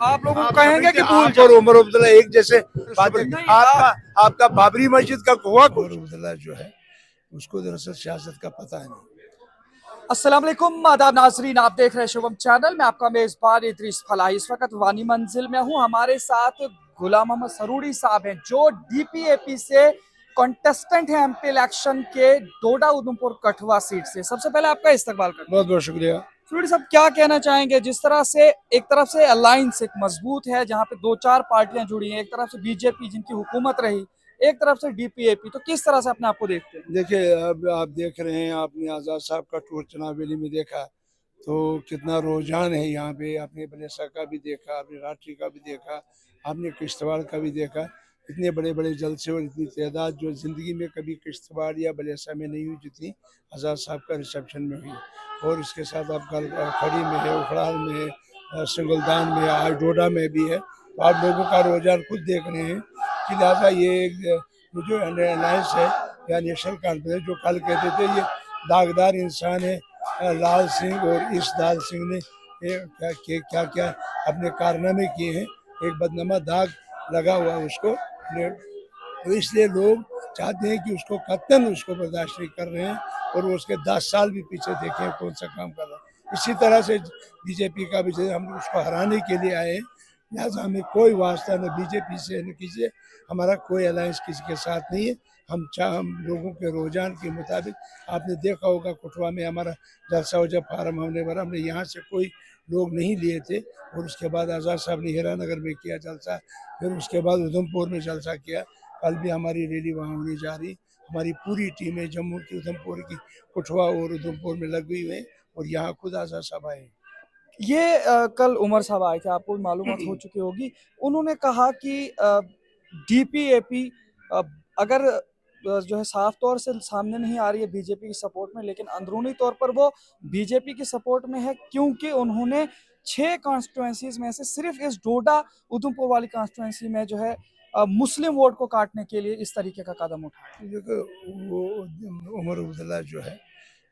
आप लोगों को आप कहेंगे कि भूल आप जाओ। और उमर अब्दुल्ला एक जैसे बातें। नहीं, आपका बाबरी मस्जिद का हुआ कुछ? उमर अब्दुल्ला जो है उसको दरअसल सियासत का पता नहीं। अस्सलाम वालेकुम, आदाब नाजरीन, आप देख रहे हैं शुभम चैनल में। आपका मेजबान इद्रीस फलाही इस वक्त वानी मंजिल में हूं। हमारे साथ गुलाम मोहम्मद सरूरी साहब हैं जो डीपीएपी से कॉन्टेस्टेंट हैं एमपी इलेक्शन के डोडा उधमपुर कठुआ सीट से। सबसे पहले आपका इस्तकबाल करते हैं। बहुत बहुत शुक्रिया। सरूरी साहब, क्या कहना चाहेंगे? जिस तरह से एक तरफ से अलायंस एक मजबूत है जहां पे दो चार पार्टियां जुड़ी हैं, एक तरफ से बीजेपी जिनकी हुकूमत रही, एक तरफ से डीपीएपी, तो किस तरह से अपने आप को देखते हैं? देखिए, अब आप देख रहे हैं, आपने आज़ाद साहब का टूर चुनाव वैली में देखा तो कितना रुझान है यहाँ पे। आपने बनेसा का भी देखा, आपने राठी का भी देखा, आपने किश्तवाड़ का भी देखा। इतने बड़े बड़े जलसे और इतनी तादाद जो ज़िंदगी में कभी किश्तवाड़ या बलेसा में नहीं हुई जितनी आज़ाद साहब का रिसेप्शन में हुई। और इसके साथ आप कल खड़ी में है, उखड़ाल में है, सिंगलदान में है, आज डोडा में भी है। तो आप लोगों का रुझान खुद देख रहे हैं कि लिहाजा ये जो अलायंस है या नेशनल कॉन्फ्रेंस जो कल कहते थे ये दागदार इंसान है लाल सिंह और इस लाल सिंह ने क्या क्या अपने कारनामे किए हैं, एक बदनामा दाग लगा हुआ उसको। तो इसलिए लोग चाहते हैं कि उसको कत्तन उसको बर्दाश्त नहीं कर रहे हैं और वो उसके 10 साल भी पीछे देखें कौन सा काम कर रहा है। इसी तरह से बीजेपी का भी हम उसको हराने के लिए आए हैं। लिहाजा हमें कोई वास्ता न बीजेपी से न किसी से, हमारा कोई अलायंस किसी के साथ नहीं है। हम लोगों के रुझान के मुताबिक, आपने देखा होगा कठुआ में हमारा जलसा हो जब फार्म हमने भरा, हमने यहाँ से कोई लोग नहीं लिए थे। और उसके बाद आज़ाद साहब ने हीरानगर में किया जलसा, फिर उसके बाद उधमपुर में जलसा किया। कल भी हमारी रैली वहाँ होने जा रही। हमारी पूरी टीमें जम्मू की, उधमपुर की, कठुआ और उधमपुर में लगी हुई है और यहाँ खुद आज़ाद साहब आए। ये कल उमर साहब आए थे, आपको भी मालूमात हो चुकी होगी। उन्होंने कहा कि डीपीएपी अगर जो है साफ तौर से सामने नहीं आ रही है बीजेपी की सपोर्ट में, लेकिन अंदरूनी तौर पर वो बीजेपी की सपोर्ट में है, क्योंकि उन्होंने 6 कॉन्स्टिट्यूएंसीज में से सिर्फ इस डोडा उधमपुर वाली कॉन्स्टिट्यूएंसी में जो है मुस्लिम वोट को काटने के लिए इस तरीके का कदम उठाया। देखो, वो उमर अब्दुल्ला जो है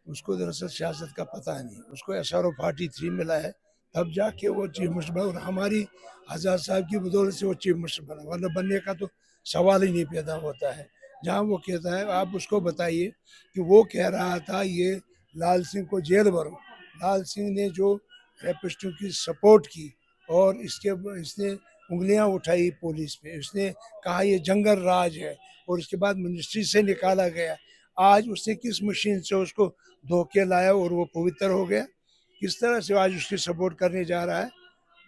उसको दरअसल सियासत का पता नहीं। उसको SRO 43 मिला है, तब जाके वो चीफ मिनिस्टर बना और हमारी आज़ाद साहब की बदौलत से वो चीफ मिनिस्टर बना, वरना बनने का तो सवाल ही नहीं पैदा होता है। जहाँ वो कहता है, आप उसको बताइए कि वो कह रहा था ये लाल सिंह को जेल भरो। लाल सिंह ने जो रेपिस्टों की सपोर्ट की और इसने उंगलियां उठाई पुलिस पे, उसने कहा ये जंगल राज है और उसके बाद मिनिस्ट्री से निकाला गया। आज उसने किस मशीन से उसको धोखे लाया और वो पवित्र हो गया? किस तरह से आज उसकी सपोर्ट करने जा रहा है?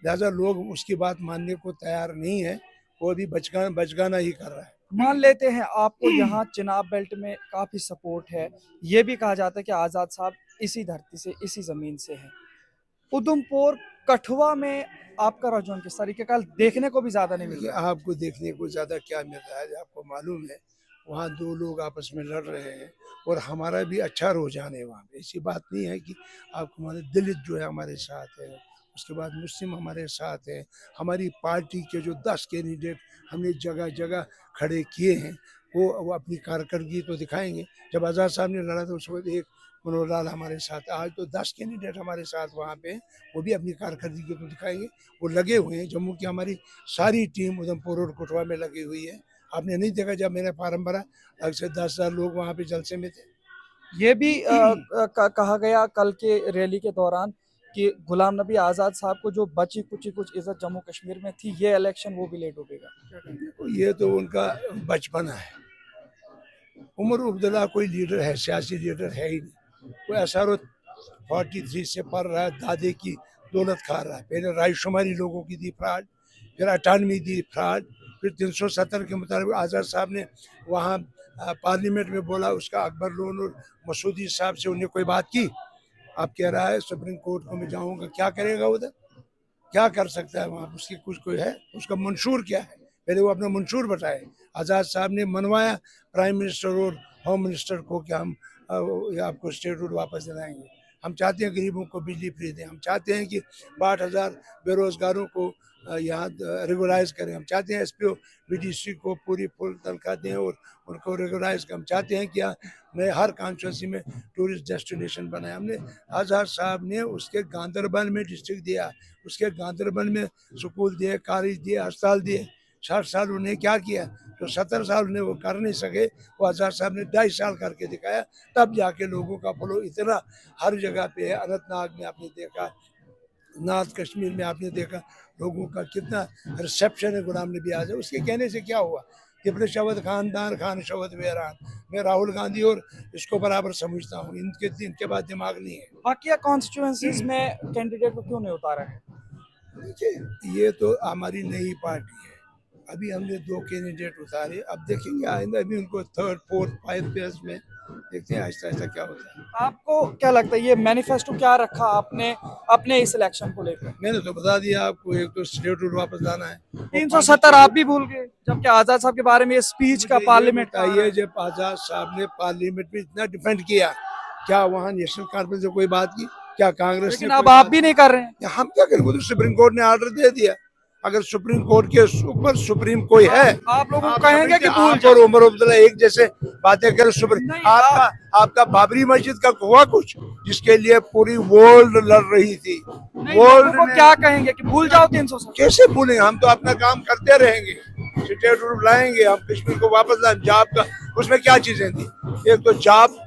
लिहाजा लोग उसकी बात मानने को तैयार नहीं है, वो भी बचगाना ही कर रहा है। मान लेते हैं आपको यहाँ चिनाब बेल्ट में काफी सपोर्ट है, ये भी कहा जाता है कि आजाद साहब इसी धरती से, इसी जमीन से है। उधमपुर कठुआ में आपका रुझान किस तरीके का देखने को भी ज्यादा नहीं मिल रहा? आपको देखने को ज्यादा क्या मिल रहा है? आपको मालूम है वहाँ दो लोग आपस में लड़ रहे हैं और हमारा भी अच्छा रुझान है वहाँ पे। ऐसी बात नहीं है कि आपको, हमारे दलित जो है हमारे साथ है, उसके बाद मुस्लिम हमारे साथ है। हमारी पार्टी के जो 10 कैंडिडेट हमने जगह जगह खड़े किए हैं वो अपनी कारकर्दगी तो दिखाएंगे। जब आज़ाद साहब ने लड़ा था उस वक्त एक मनोहर लाल हमारे साथ, आज तो 10 कैंडिडेट हमारे साथ वहाँ पे, वो भी अपनी कारकर्दगी तो दिखाएंगे। वो लगे हुए हैं, जम्मू की हमारी सारी टीम उधमपुर और कठुआ में लगी हुई है। आपने नहीं देखा जब मैंने फार्म भरा, लगभग से 10,000 लोग वहाँ पे जलसे में थे। ये भी कहा गया कल के रैली के दौरान कि गुलाम नबी आजाद साहब को जो बची कुची कुछ इज्जत जम्मू कश्मीर में थी, ये इलेक्शन वो भी लेट डूबेगा। ये तो उनका बचपना है। उमर अब्दुल्ला कोई लीडर है, सियासी लीडर है ही नहीं। कोई SRO 43 से पढ़ रहा है, दादे की दौलत खा रहा है। पहले रायशुमारी लोगों की दी फ्रॉड, फिर 98 दी फ्रॉड, फिर 370 के मुताबिक आज़ाद साहब ने वहाँ पार्लियामेंट में बोला उसका अकबर लोन और मसूदी साहब से उन्हें कोई बात की। आप कह रहा है सुप्रीम कोर्ट को मैं जाऊँगा, क्या करेगा उधर? क्या कर सकता है वहाँ? उसकी कुछ कोई है? उसका मंशूर क्या है? पहले वो अपना मंशूर बताए। आज़ाद साहब ने मनवाया प्राइम मिनिस्टर और होम मिनिस्टर को कि हम आपको स्टेट रूट वापस दिलाएंगे। हम चाहते हैं गरीबों को बिजली फ्री दें, हम चाहते हैं कि 62,000 बेरोजगारों को यहाँ रेगुलाइज करें। हम चाहते हैं एसपीओ बीडीसी को पूरी फुल तनख्वाह दें और उनको रेगुलाइज करें। हम चाहते हैं कि मैं हर कॉन्स्टिट्यूंसी में टूरिस्ट डेस्टिनेशन बनाया। हमने आज़ाद साहब ने उसके गांधरबल में डिस्ट्रिक्ट दिया, उसके गांधरबल में स्कूल दिए, कॉलेज दिए, अस्पताल दिए। 60 साल उन्हें क्या किया, तो 70 साल उन्हें वो कर नहीं सके, वो आज़ाद साहब ने 2.5 साल करके दिखाया। तब जाके लोगों का फ्लो इतना हर जगह पे है। अनंतनाग में आपने देखा, नॉर्थ कश्मीर में आपने देखा लोगों का कितना रिसेप्शन है गुलाम नबी आज़ाद। उसके कहने से क्या हुआ, टिपरे शवद खानदान खान शवद वेरान। मैं राहुल गांधी और इसको बराबर समझता हूँ, इनके बाद दिमाग नहीं है। बाकी कॉन्स्टिट्यूएंसीज में कैंडिडेट को क्यों नहीं उतारा है? देखिए ये तो हमारी नई पार्टी है, अभी हमने 2 कैंडिडेट उतारे, अब देखेंगे आइंदा अभी उनको 3rd 4th 5th फेज में देखते हैं आहिस्ता आहिस्ता क्या होता है। आपको क्या लगता है ये मैनिफेस्टो क्या रखा आपने अपने इस इलेक्शन को लेकर? मैंने तो बता दिया आपको, एक तो स्टेट रूल वापस लाना है। 370 आप भी भूल गए, जबकि आजाद साहब के बारे में ये स्पीच का पार्लियामेंट का आ रहा बताइए, है। जब आजाद साहब ने पार्लियामेंट में इतना डिफेंड किया, क्या वहाँ नेशनल कॉन्फ्रेंस ने कोई बात की? क्या कांग्रेस लेकिन ने अब कोई आप बात भी नहीं कर रहे हैं। की? हम क्या करें, वो तो सुप्रीम कोर्ट ने ऑर्डर दे दिया। अगर सुप्रीम कोर्ट के ऊपर सुप्रीम कोई है, आप लोगों को आप कहेंगे कि समझते भूल आप और उमर अब्दुल्ला एक जैसे बातें करें। सुप्रीम नहीं, आपका बाबरी मस्जिद का हुआ कुछ, जिसके लिए पूरी वर्ल्ड लड़ रही थी। नहीं, लोगों वर्ल्ड को ने क्या कहेंगे कि भूल जाओ 370? कैसे भूलेंगे, हम तो अपना काम करते रहेंगे, स्टेट रूल लाएंगे, हम कश्मीर को वापस लाएंगे। जॉब का उसमें क्या चीजें थी, एक तो जॉब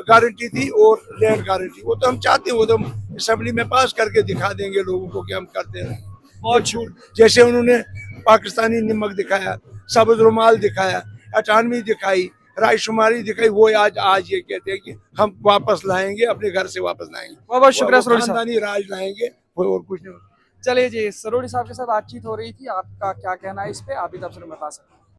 गारंटी थी और लैंड गारंटी, वो तो हम चाहते हैं, वो तो हम असेंबली में पास करके दिखा देंगे लोगों को कि हम करते हैं। बहुत ये झूठ, जैसे उन्होंने पाकिस्तानी नमक दिखाया, सब्ज रुमाल दिखाया, अटानवी दिखाई, रायशुमारी दिखाई, वो आज ये कहते हैं कि हम वापस लाएंगे, अपने घर से वापस लाएंगे, बहुत बहुत शुक्रिया वो सरोज साहब। खानदानी राज लाएंगे, वो और कुछ नहीं। चलिए जी, सरोज साहब के साथ बातचीत हो रही थी, आपका क्या कहना है इस पे, आप भी तबसरे में बता सकते हैं।